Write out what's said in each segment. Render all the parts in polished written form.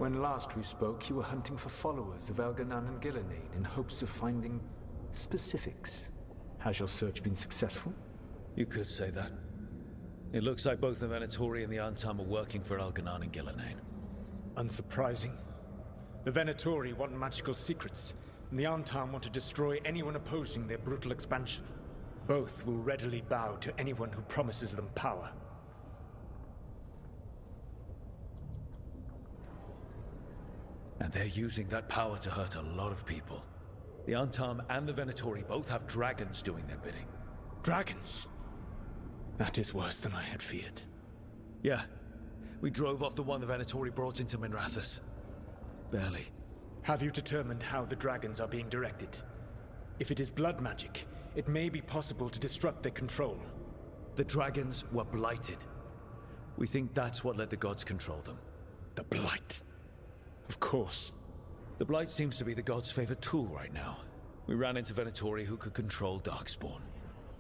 When last we spoke, you were hunting for followers of Elganan and Gillenane in hopes of finding specifics. Has your search been successful? You could say that. It looks like both the Venatori and the Antam are working for Elganan and Gillenane. Unsurprising. The Venatori want magical secrets, and the Antam want to destroy anyone opposing their brutal expansion. Both will readily bow to anyone who promises them power. And they're using that power to hurt a lot of people. The Antam and the Venatori both have dragons doing their bidding. Dragons? That is worse than I had feared. Yeah. We drove off the one the Venatori brought into Minrathous. Barely. Have you determined how the dragons are being directed? If it is blood magic, it may be possible to disrupt their control. The dragons were blighted. We think that's what let the gods control them. The blight. Of course. The blight seems to be the gods' favorite tool right now. We ran into Venatori who could control Darkspawn.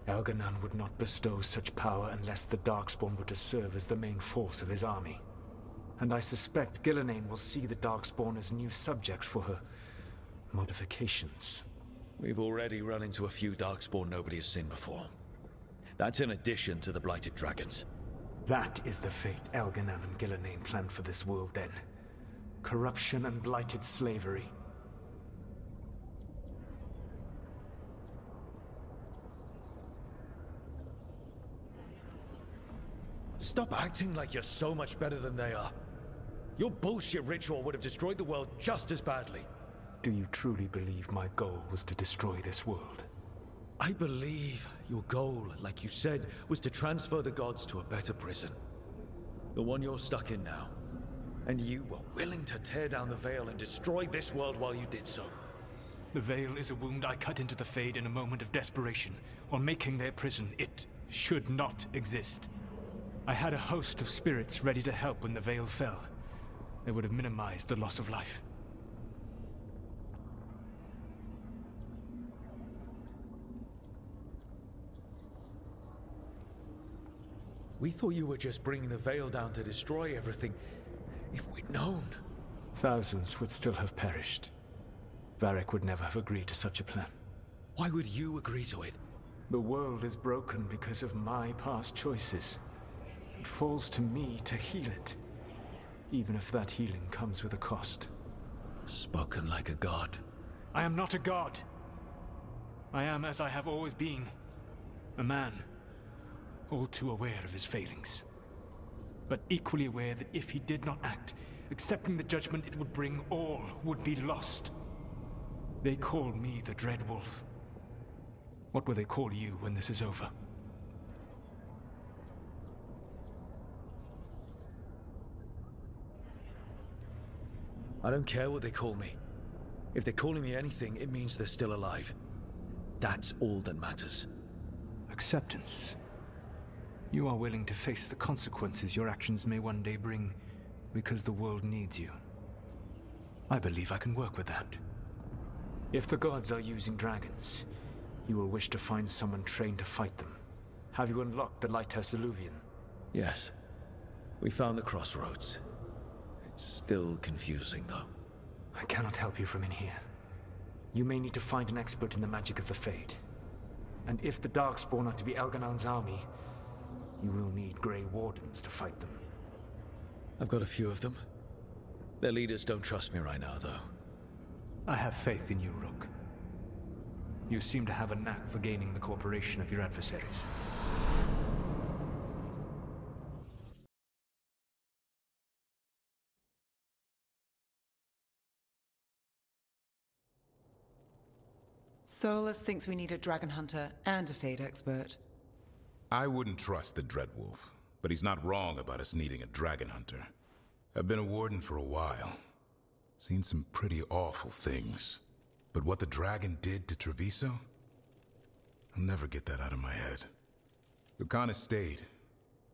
Elganan would not bestow such power unless the Darkspawn were to serve as the main force of his army. And I suspect Gillenane will see the Darkspawn as new subjects for her modifications. We've already run into a few Darkspawn nobody has seen before. That's in addition to the blighted dragons. That is the fate Elganan and Gillenane planned for this world then. Corruption and blighted slavery. Stop acting like you're so much better than they are. Your bullshit ritual would have destroyed the world just as badly. Do you truly believe my goal was to destroy this world? I believe your goal, like you said, was to transfer the gods to a better prison. The one you're stuck in now. And you were willing to tear down the veil and destroy this world while you did so. The veil is a wound I cut into the Fade in a moment of desperation, while making their prison. It should not exist. I had a host of spirits ready to help when the veil fell. They would have minimized the loss of life. We thought you were just bringing the veil down to destroy everything. If we'd known... Thousands would still have perished. Varric would never have agreed to such a plan. Why would you agree to it? The world is broken because of my past choices. It falls to me to heal it, even if that healing comes with a cost. Spoken like a god. I am not a god. I am as I have always been. A man, all too aware of his failings. But equally aware that if he did not act, accepting the judgment it would bring, all would be lost. They call me the Dread Wolf. What will they call you when this is over? I don't care what they call me. If they're calling me anything, it means they're still alive. That's all that matters. Acceptance. You are willing to face the consequences your actions may one day bring, because the world needs you. I believe I can work with that. If the gods are using dragons, you will wish to find someone trained to fight them. Have you unlocked the Lighthouse Illuvian? Yes. We found the crossroads. It's still confusing, though. I cannot help you from in here. You may need to find an expert in the magic of the Fade. And if the Darkspawn are to be Elganan's army, you will need Grey Wardens to fight them. I've got a few of them. Their leaders don't trust me right now, though. I have faith in you, Rook. You seem to have a knack for gaining the cooperation of your adversaries. Solus thinks we need a dragon hunter and a Fade expert. I wouldn't trust the Dreadwolf, but he's not wrong about us needing a dragon hunter. I've been a warden for a while. Seen some pretty awful things. But what the dragon did to Treviso? I'll never get that out of my head. Lucana stayed.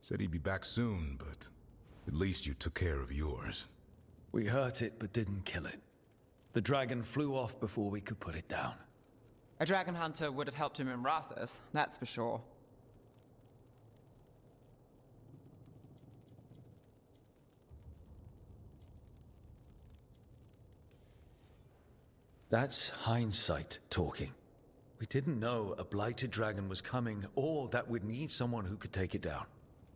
Said he'd be back soon, but at least you took care of yours. We hurt it, but didn't kill it. The dragon flew off before we could put it down. A dragon hunter would have helped him in Rathus, that's for sure. That's hindsight talking. We didn't know a blighted dragon was coming, or that we'd need someone who could take it down.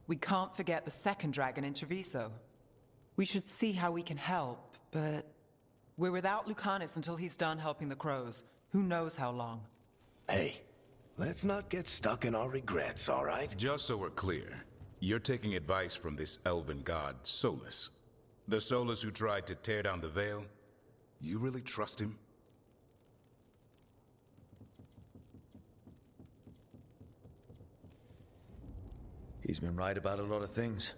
We can't forget the second dragon in Treviso. We should see how we can help, but we're without Lucanus until he's done helping the crows. Who knows how long? Hey, let's not get stuck in our regrets, all right? Just so we're clear, you're taking advice from this elven god, Solus. The Solus who tried to tear down the veil? You really trust him? He's been right about a lot of things.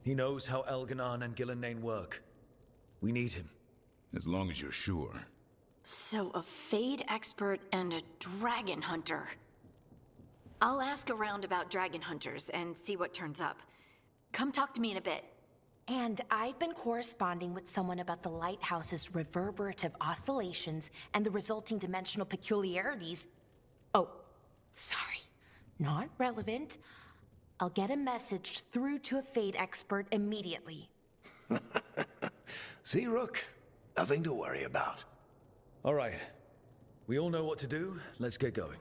He knows how Elganon and Gillenane work. We need him. As long as you're sure. So a Fade expert and a dragon hunter. I'll ask around about dragon hunters and see what turns up. Come talk to me in a bit. And I've been corresponding with someone about the lighthouse's reverberative oscillations and the resulting dimensional peculiarities. Oh, sorry. Not relevant. I'll get a message through to a Fade expert immediately. See, Rook? Nothing to worry about. All right. We all know what to do. Let's get going.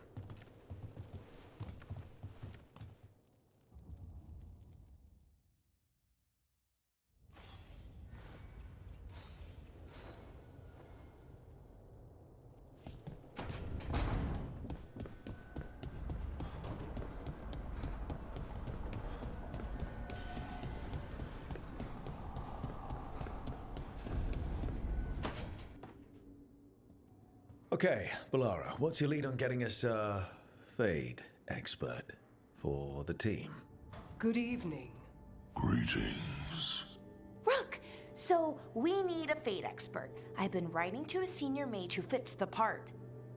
Okay, Balara, what's your lead on getting us a Fade expert for the team? Good evening. Greetings. Rook, so we need a Fade expert. I've been writing to a senior mage who fits the part.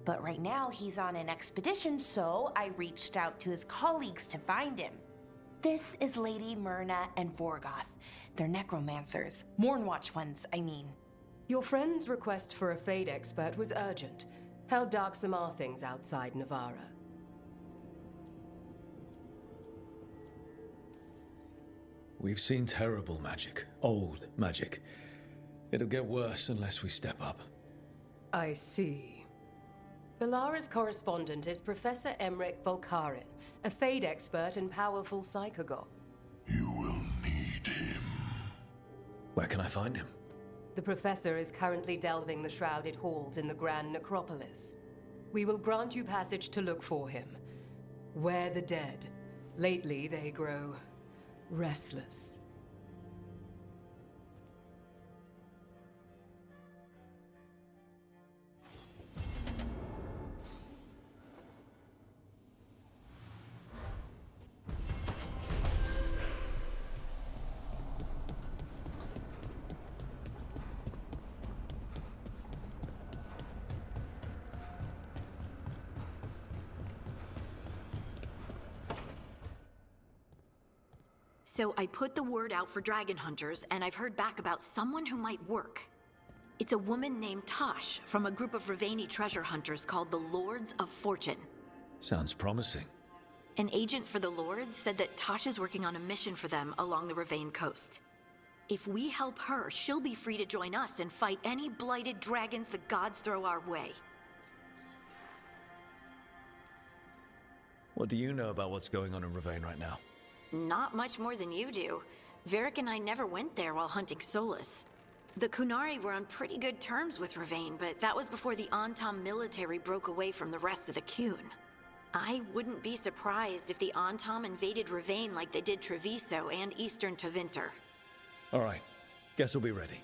But right now he's on an expedition, so I reached out to his colleagues to find him. This is Lady Myrna and Vorgoth. They're necromancers. Mournwatch ones, I mean. Your friend's request for a Fade expert was urgent. How darksome are things outside Navarra? We've seen terrible magic. Old magic. It'll get worse unless we step up. I see. Balara's correspondent is Professor Emmerich Volkarin, a Fade expert and powerful psychagogue. You will need him. Where can I find him? The Professor is currently delving the shrouded halls in the Grand Necropolis. We will grant you passage to look for him. Where the dead. Lately they grow restless. So I put the word out for dragon hunters, and I've heard back about someone who might work. It's a woman named Tosh from a group of Ravani treasure hunters called the Lords of Fortune. Sounds promising. An agent for the Lords said that Tosh is working on a mission for them along the Ravane coast. If we help her, she'll be free to join us and fight any blighted dragons the gods throw our way. What do you know about what's going on in Ravane right now? Not much more than you do. Varric and I never went there while hunting Solus. The Kunari were on pretty good terms with Ravane, but that was before the Antam military broke away from the rest of the Kun. I wouldn't be surprised if the Antam invaded Ravane like they did Treviso and Eastern Tevinter. All right. Guess we'll be ready.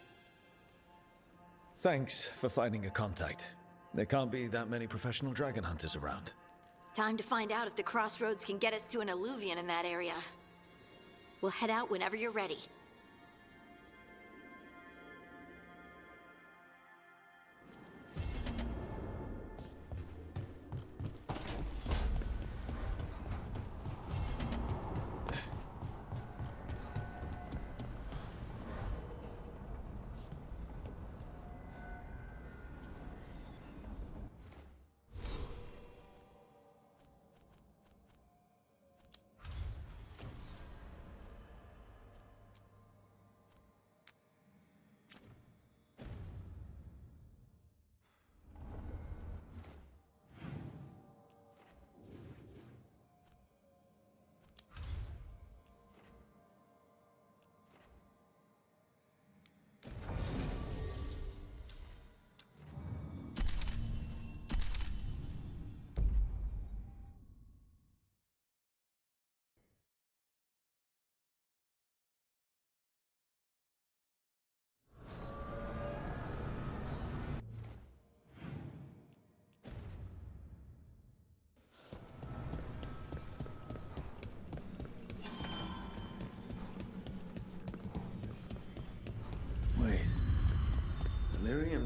Thanks for finding a contact. There can't be that many professional dragon hunters around. Time to find out if the crossroads can get us to an alluvion in that area. We'll head out whenever you're ready.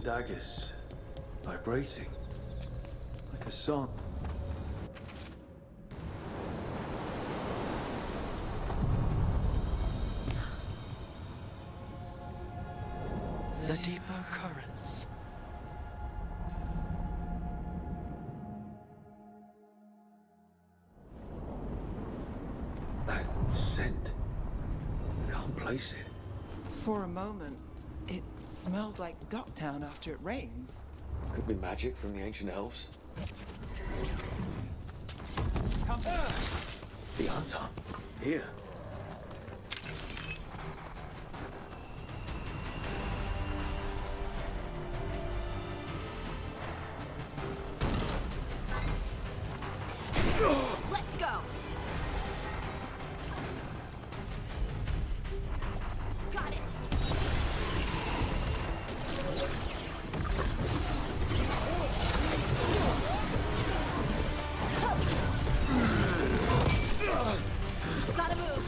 daggers, vibrating like a song. The deeper currents. That scent. Can't place it. For a moment, it smelled like Docktown after it rains. Could be magic from the ancient elves. Come The Anton. Here. Let's go! Got it! Gotta move!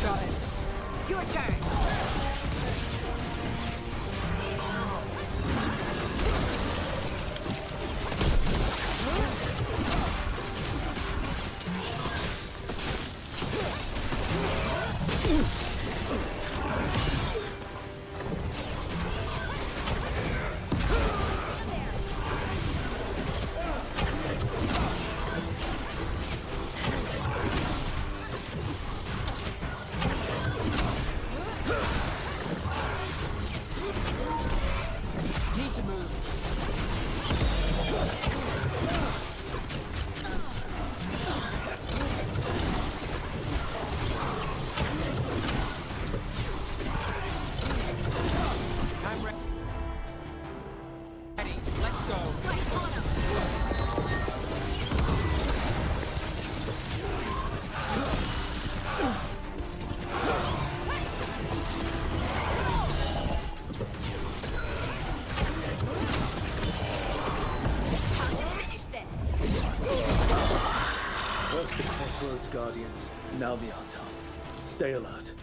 Got it. Your turn! Need to move. I'm ready. Let's go. Right on him! Finish this! First the Crossroads Guardians, now the Anton. Stay alert.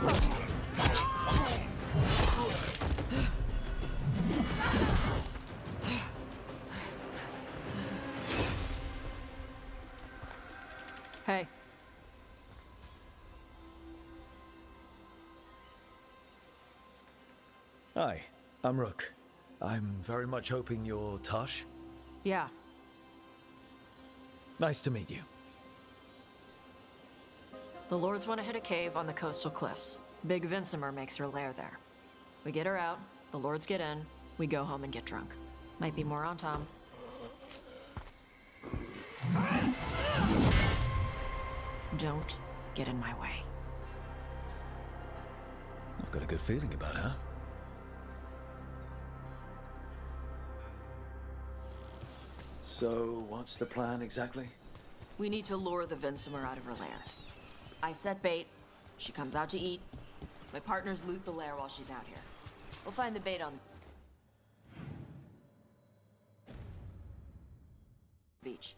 Hey. Hi, I'm Rook. I'm very much hoping you're Tosh. Yeah. Nice to meet you. The Lords want to hit a cave on the coastal cliffs. Big Vinsimer makes her lair there. We get her out, the Lords get in, we go home and get drunk. Might be more on Tom. Don't get in my way. I've got a good feeling about her. So, what's the plan exactly? We need to lure the Vinsimer out of her lair. I set bait, she comes out to eat. My partners loot the lair while she's out here. We'll find the bait on the beach.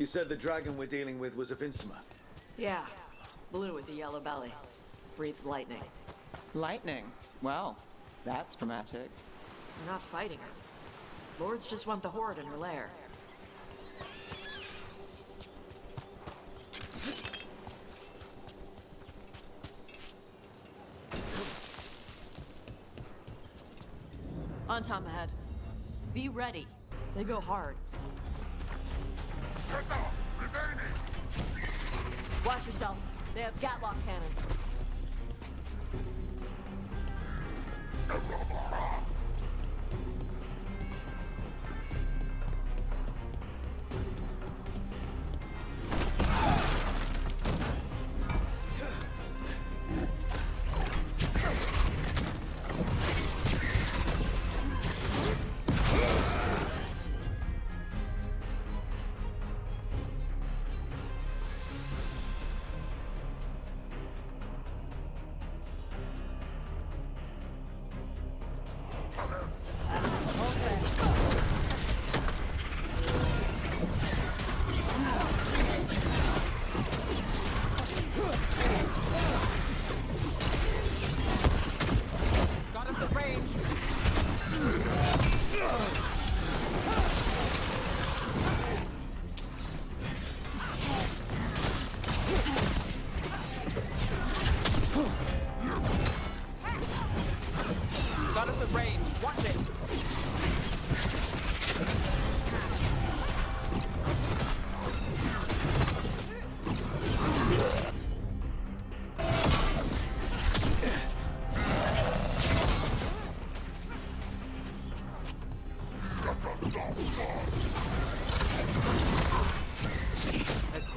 You said the dragon we're dealing with was a Vinsimer. Yeah, blue with a yellow belly. Breathes lightning. Lightning? Well, that's dramatic. We're not fighting her. Lords just want the horde in her lair. On Tom ahead. Be ready. They go hard. Watch yourself. They have Gatlock cannons.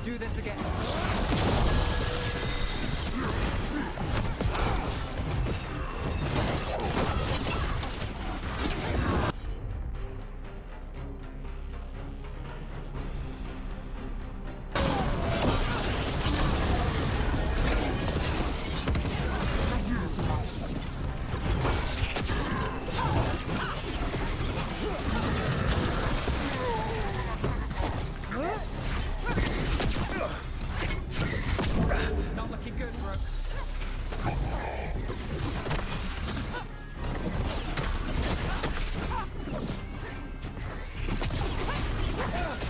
do this again. Not looking good, bro.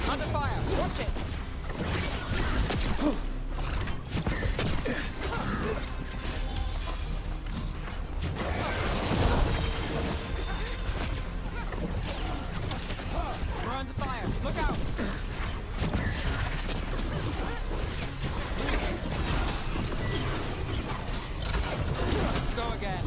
Under fire! Watch it! We're under fire! Look out! Let's go again.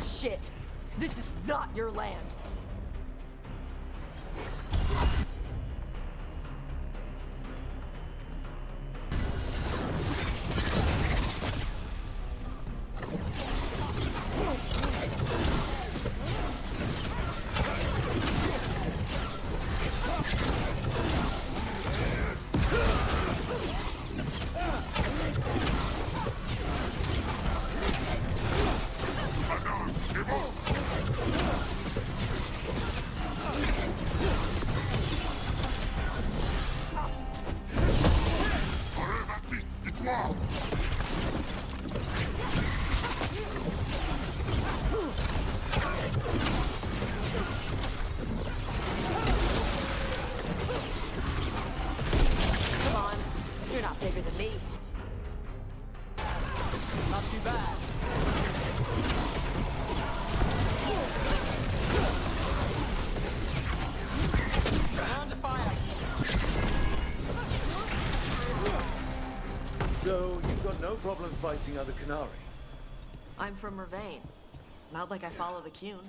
Shit! This is not your land! Come on, you're not bigger than me. Not too bad. We're under fire. So, you've got no problem fighting other Qunari? I'm from Ravain. Not like I follow the Qun.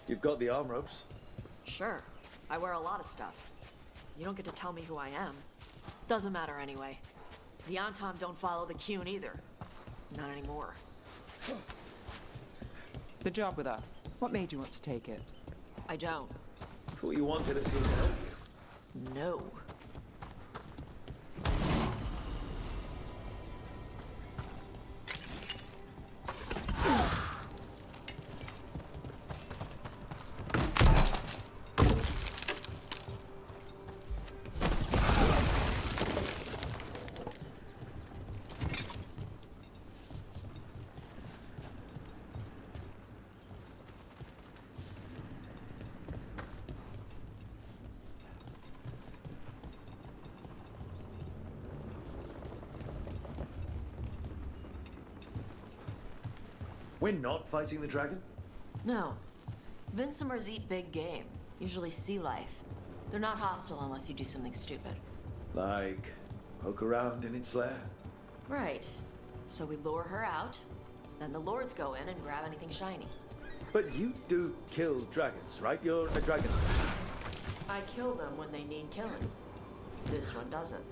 You've got the arm ropes? Sure, I wear a lot of stuff. You don't get to tell me who I am. Doesn't matter anyway. The Antom don't follow the Qun either. Not anymore. The job with us. What made you want to take it? I don't. Thought you wanted us here to help you. No. We're not fighting the dragon? No. Vincimers eat big game, usually sea life. They're not hostile unless you do something stupid. Like, poke around in its lair? Right. So we lure her out, then the lords go in and grab anything shiny. But you do kill dragons, right? You're a dragon. I kill them when they need killing. This one doesn't.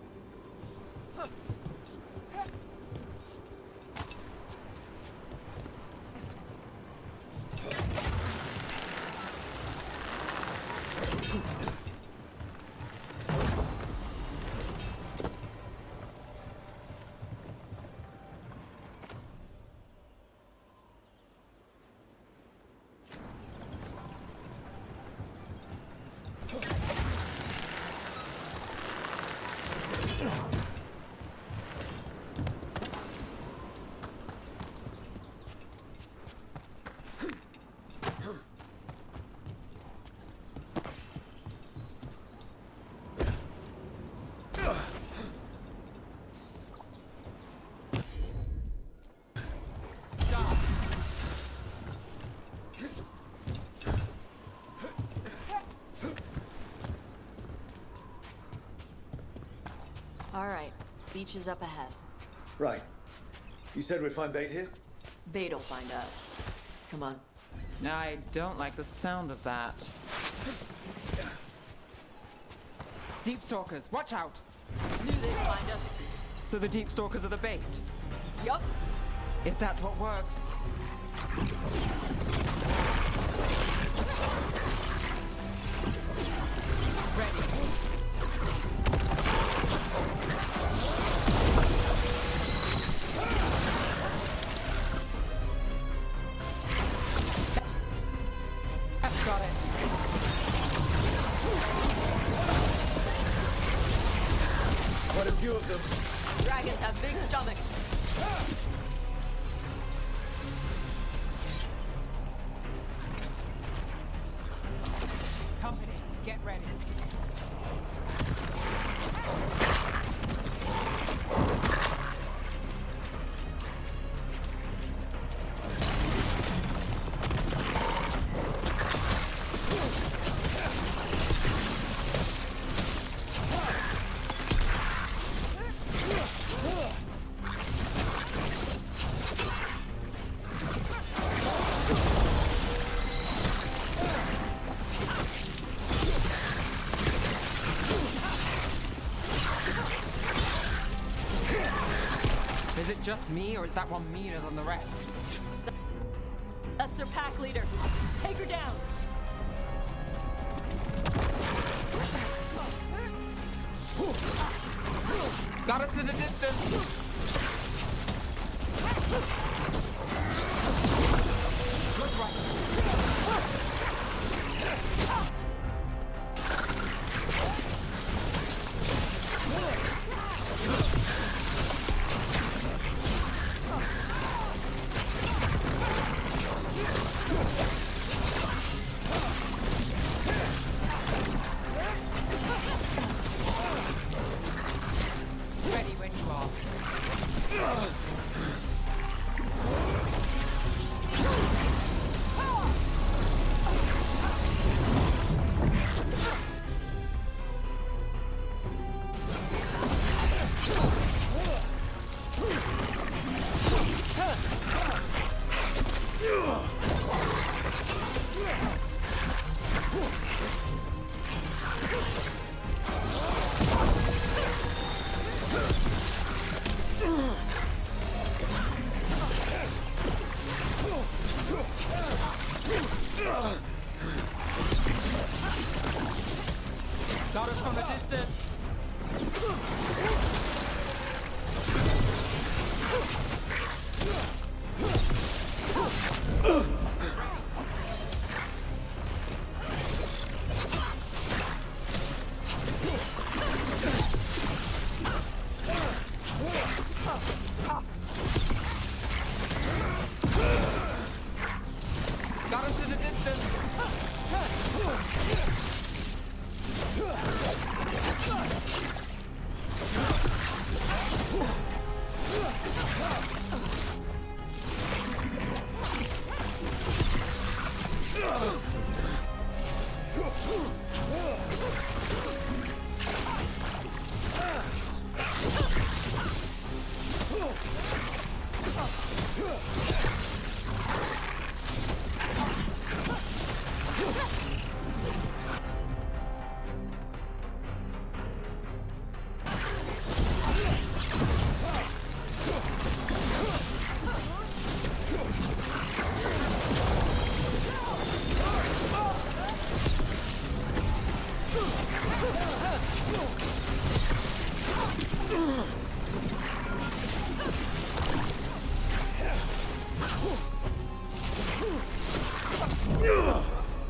All right, beach is up ahead. Right. You said we'd find bait here? Bait'll find us. Come on. I don't like the sound of that. Deep stalkers, watch out! Knew they'd find us. So the deep stalkers are the bait. Yup. If that's what works. Ready. Got it. Quite a few of them. Dragons have big stomachs. Company, get ready. Is it just me, or is that one meaner than the rest? That's their pack leader. Take her down. Got us in a distance. Look right. Ready when you are. Got us from a distance. Got us in a distance.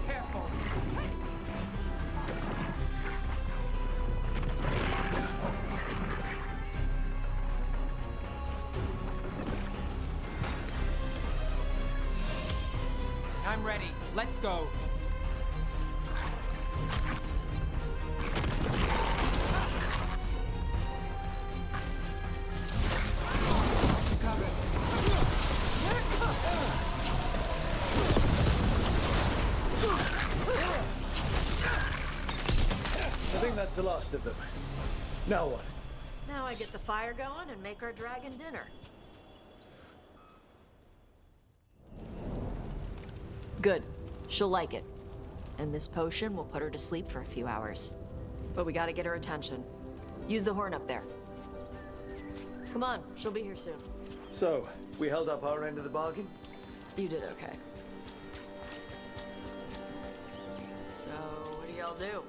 Careful. I'm ready. Let's go. I think that's the last of them. Now what? Now I get the fire going and make our dragon dinner. Good. She'll like it. And this potion will put her to sleep for a few hours. But we gotta get her attention. Use the horn up there. Come on, she'll be here soon. So, we held up our end of the bargain? You did okay. So, what do y'all do?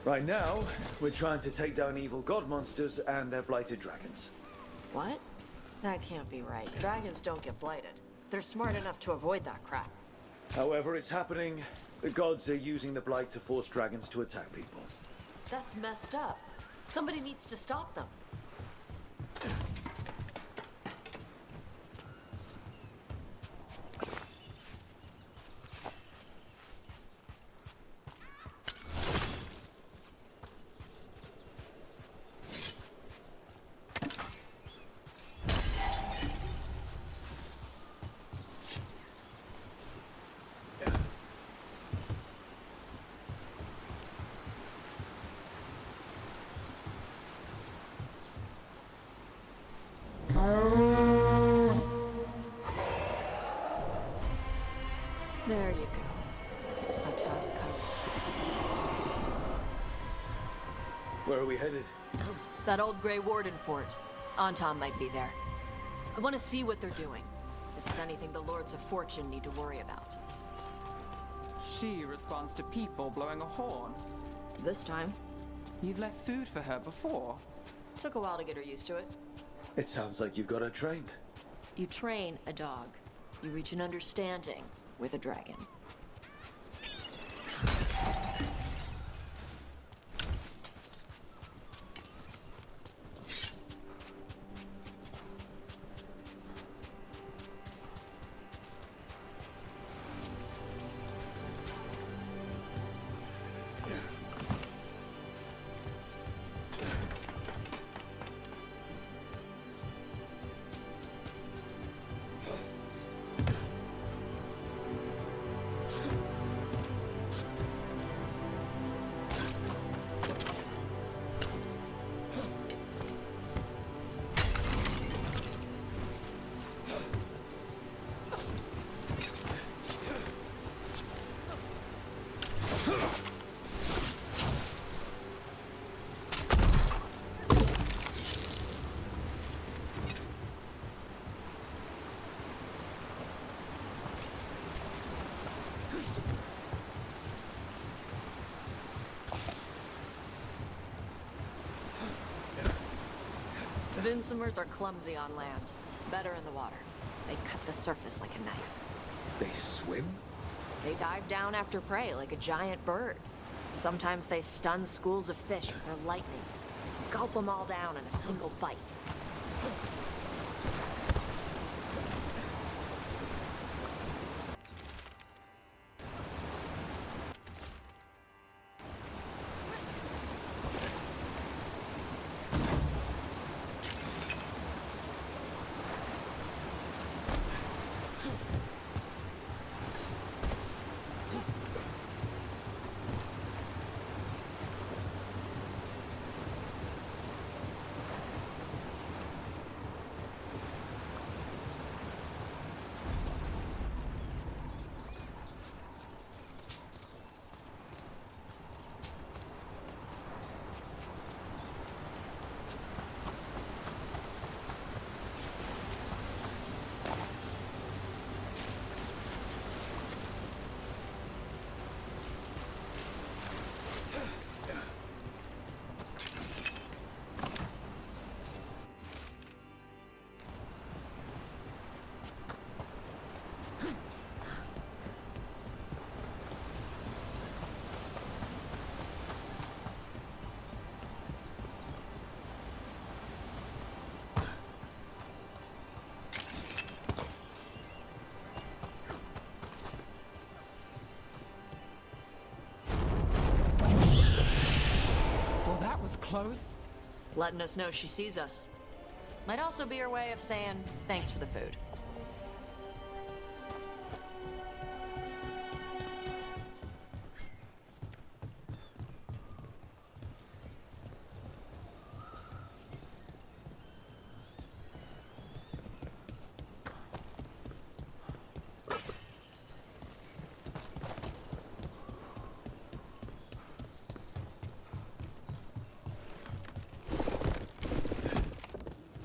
Right now, we're trying to take down evil god monsters and their blighted dragons. What? That can't be right. Dragons don't get blighted. They're smart enough to avoid that crap. However, it's happening. The gods are using the blight to force dragons to attack people. That's messed up. Somebody needs to stop them. There you go. A task Where are we headed? That old Grey Warden fort. Anton might be there. I want to see what they're doing. If it's anything the Lords of Fortune need to worry about. She responds to people blowing a horn. This time. You've left food for her before. Took a while to get her used to it. It sounds like you've got her trained. You train a dog. You reach an understanding with a dragon. Vincimers are clumsy on land, better in the water. They cut the surface like a knife. They swim? They dive down after prey like a giant bird. Sometimes they stun schools of fish with their lightning. Gulp them all down in a single bite. Close? Letting us know she sees us. Might also be her way of saying thanks for the food.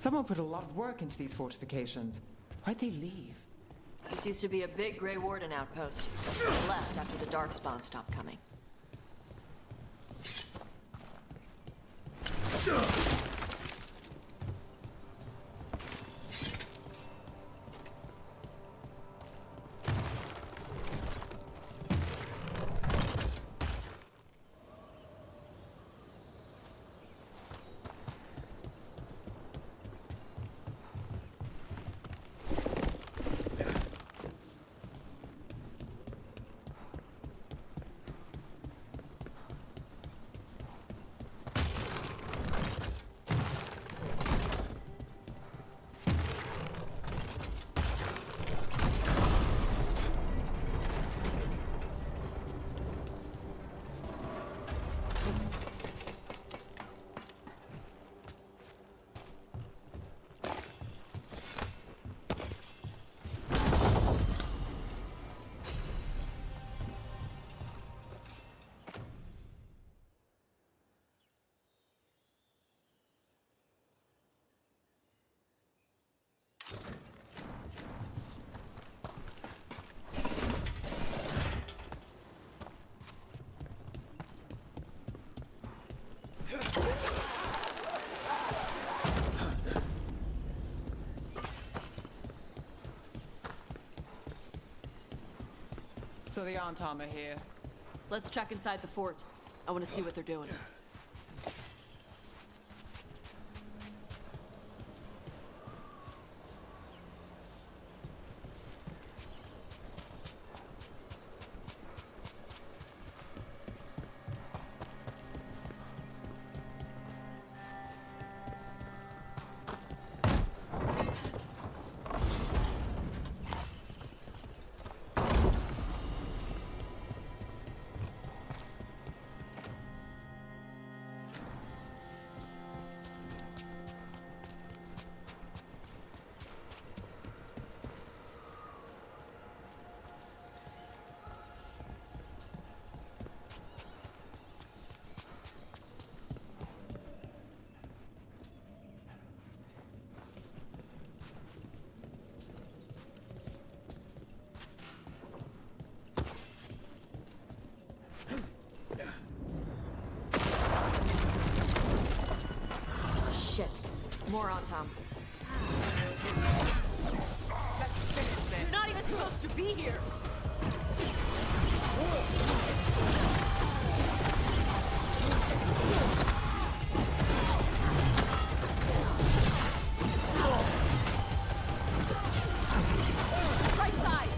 Someone put a lot of work into these fortifications. Why'd they leave? This used to be a big Grey Warden outpost. They left after the Darkspawn stopped coming. So the Antom are here. Let's check inside the fort. I want to see what they're doing. Shit. More on Tom. You're not even supposed to be here! Right side!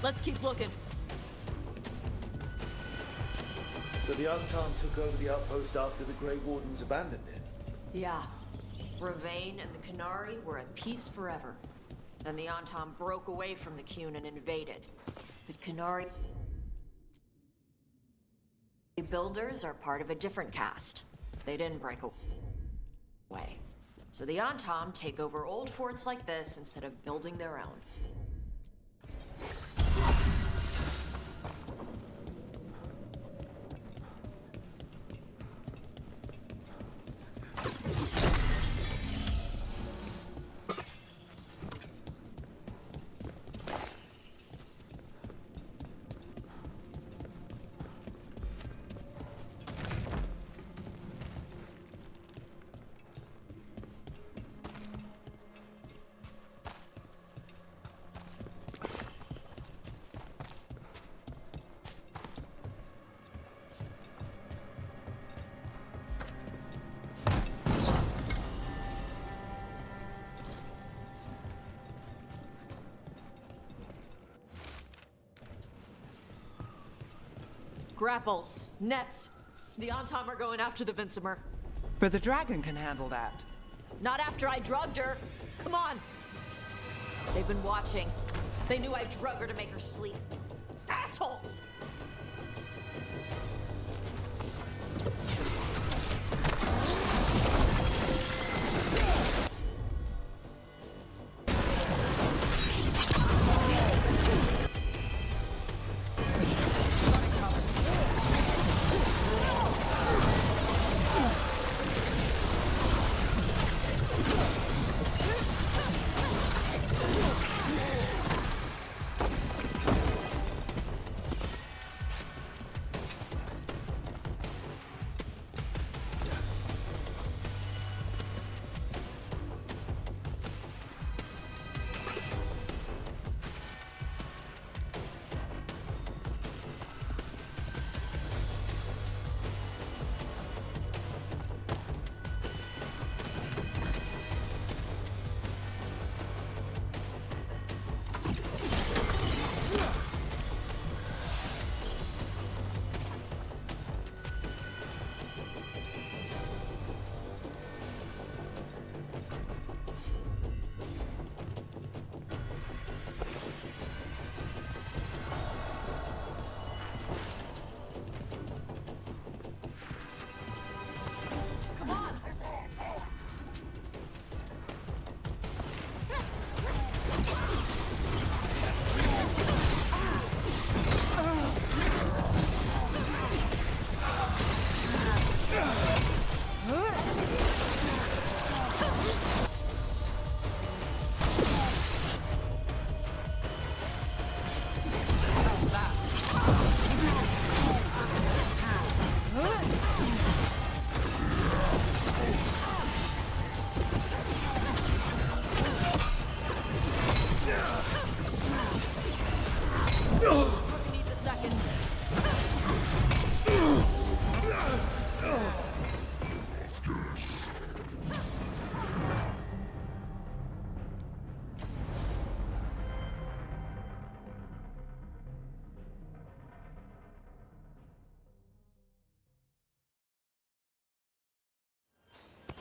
Let's keep looking. So the Antom took over the outpost after the Grey Wardens abandoned it? Yeah. Ravane and the Qunari were at peace forever. Then the Antom broke away from the Qun and invaded. But Qunari builders are part of a different caste. They didn't break away. So the Antom take over old forts like this instead of building their own. Grapples, nets. The Antom are going after the Vincimer. But the dragon can handle that. Not after I drugged her. Come on. They've been watching. They knew I drug her to make her sleep. Assholes!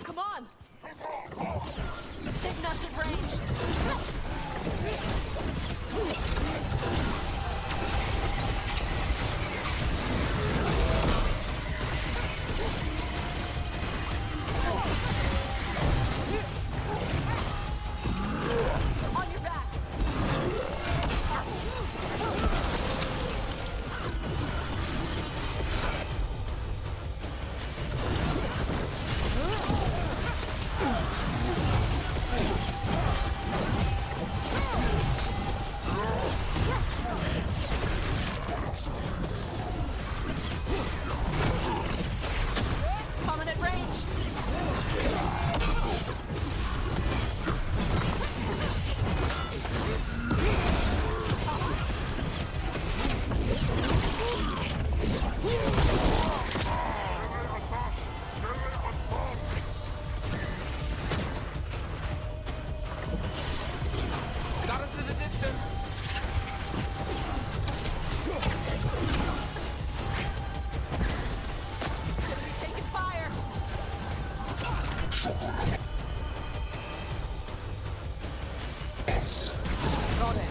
Come on! Take massive range! On your back! Coming at range! Got us at a distance. Gonna be taking fire! Got it.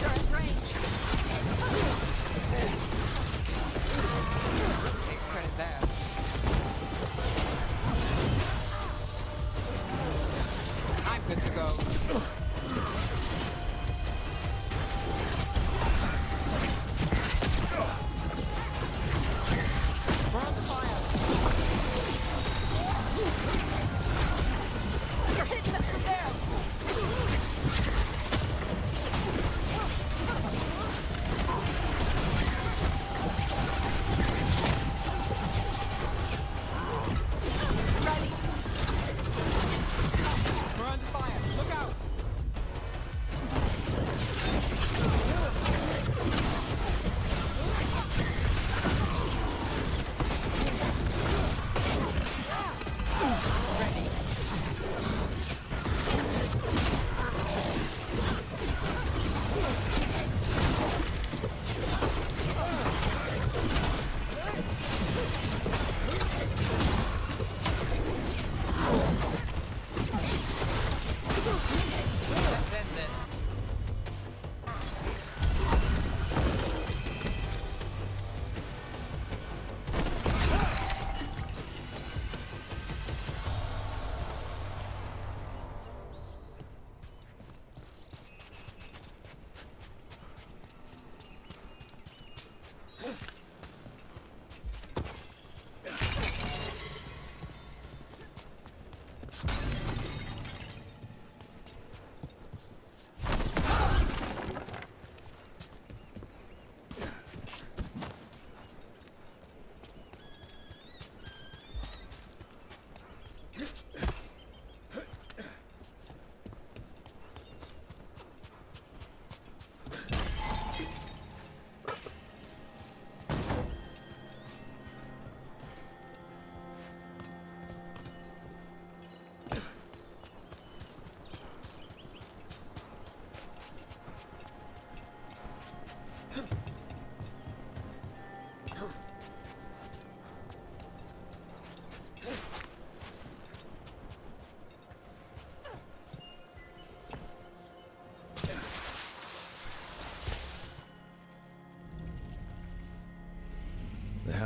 You're at range! Takes credit there. I'm good to go. We're on fire. You're hitting us from there! We're under fire. Look out.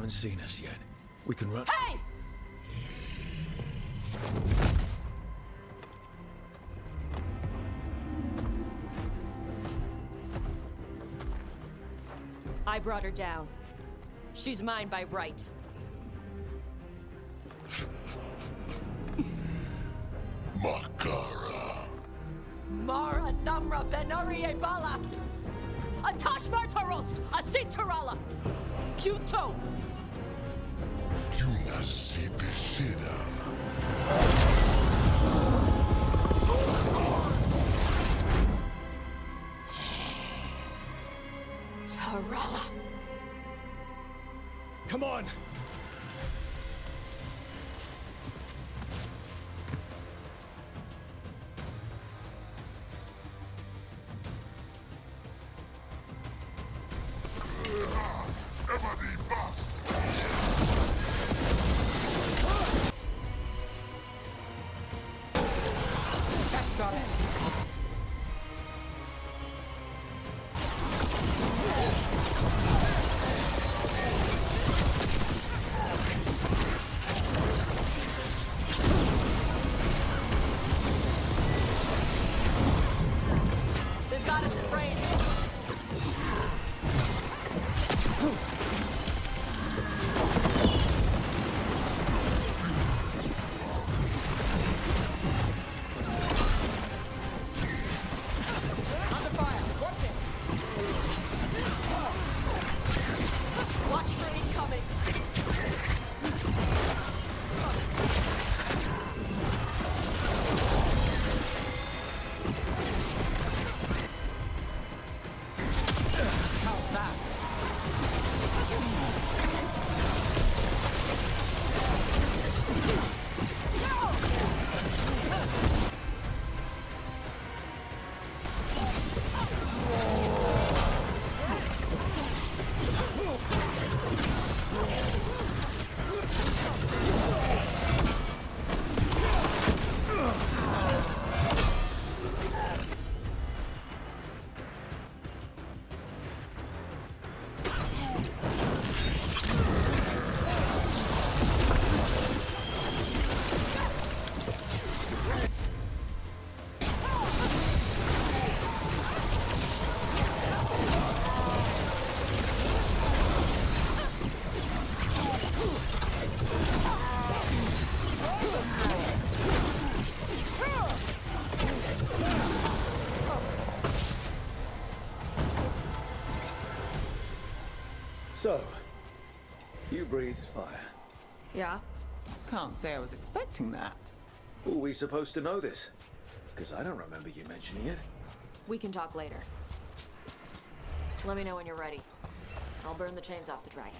haven't seen us yet. We can run. Hey! I brought her down. She's mine by right. Makara. Mara Namra Benarie Bala! Atashmar Tarost! Asitarala! Kyuto! Yunasi Bishidam. Tarala! Come on! So, you breathe fire. Yeah? Can't say I was expecting that. Were we supposed to know this? Because I don't remember you mentioning it. We can talk later. Let me know when you're ready. I'll burn the chains off the dragon.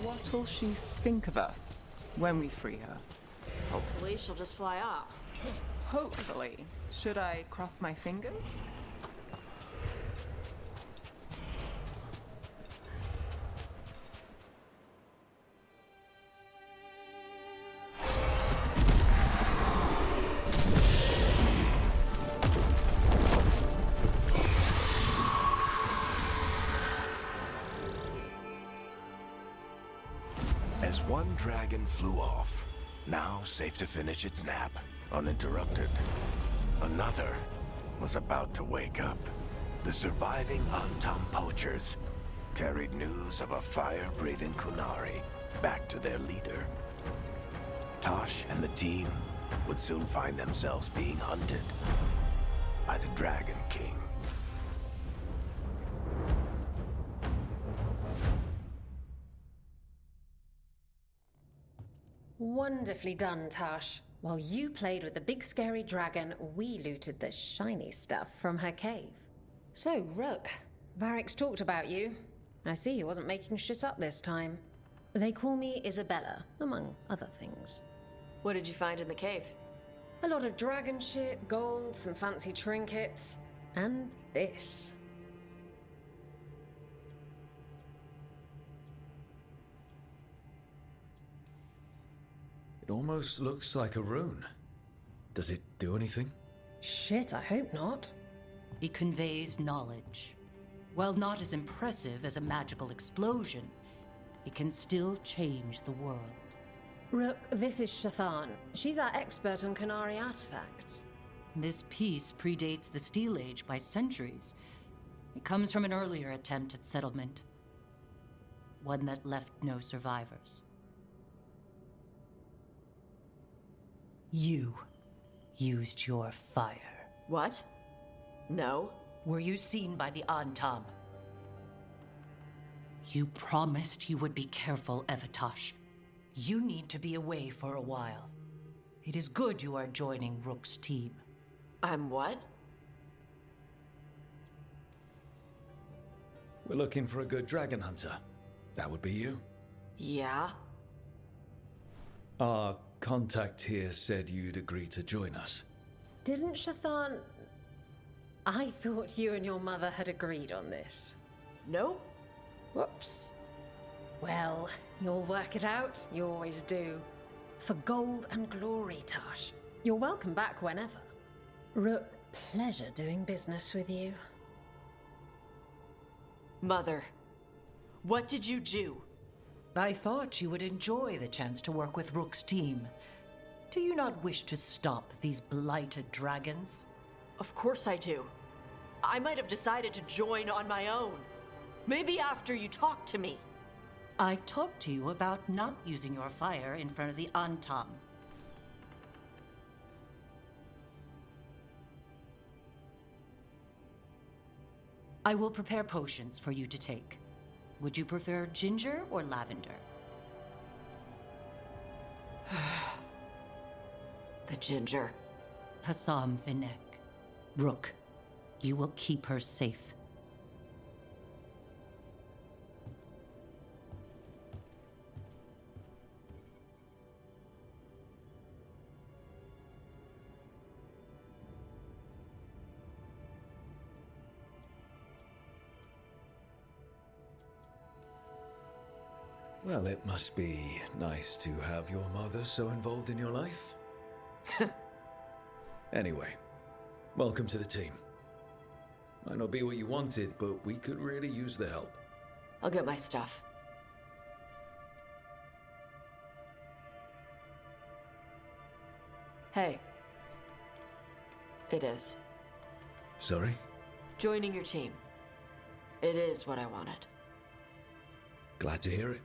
What'll she think of us when we free her? Hopefully she'll just fly off. Hopefully. Should I cross my fingers? As one dragon flew off, now safe to finish its nap, uninterrupted, another was about to wake up. The surviving Antam poachers carried news of a fire-breathing Kunari back to their leader. Tosh and the team would soon find themselves being hunted by the Dragon King. Wonderfully done, Tosh. While you played with the big scary dragon, we looted the shiny stuff from her cave. So, Rook, Varric's talked about you. I see he wasn't making shit up this time. They call me Isabella, among other things. What did you find in the cave? A lot of dragon shit, gold, some fancy trinkets, and this. It almost looks like a rune. Does it do anything? Shit, I hope not. It conveys knowledge. While not as impressive as a magical explosion, it can still change the world. Rook, this is Shathan. She's our expert on Qunari artifacts. This piece predates the Steel Age by centuries. It comes from an earlier attempt at settlement. One that left no survivors. You used your fire. What? No. Were you seen by the Antam? You promised you would be careful, Evatosh. You need to be away for a while. It is good you are joining Rook's team. I'm what? We're looking for a good dragon hunter. That would be you. Yeah? Our contact here said you'd agree to join us. Didn't Shathan... I thought you and your mother had agreed on this. Nope. Whoops. Well, you'll work it out. You always do. For gold and glory, Tash. You're welcome back whenever. Rook, pleasure doing business with you. Mother, what did you do? I thought you would enjoy the chance to work with Rook's team. Do you not wish to stop these blighted dragons? Of course I do. I might have decided to join on my own. Maybe after you talked to me. I talked to you about not using your fire in front of the Antam. I will prepare potions for you to take. Would you prefer ginger or lavender? The ginger. Hassam Vinek. Rook, you will keep her safe. Well, it must be nice to have your mother so involved in your life. Anyway, welcome to the team. Might not be what you wanted, but we could really use the help. I'll get my stuff. Hey. It is. Sorry? Joining your team. It is what I wanted. Glad to hear it.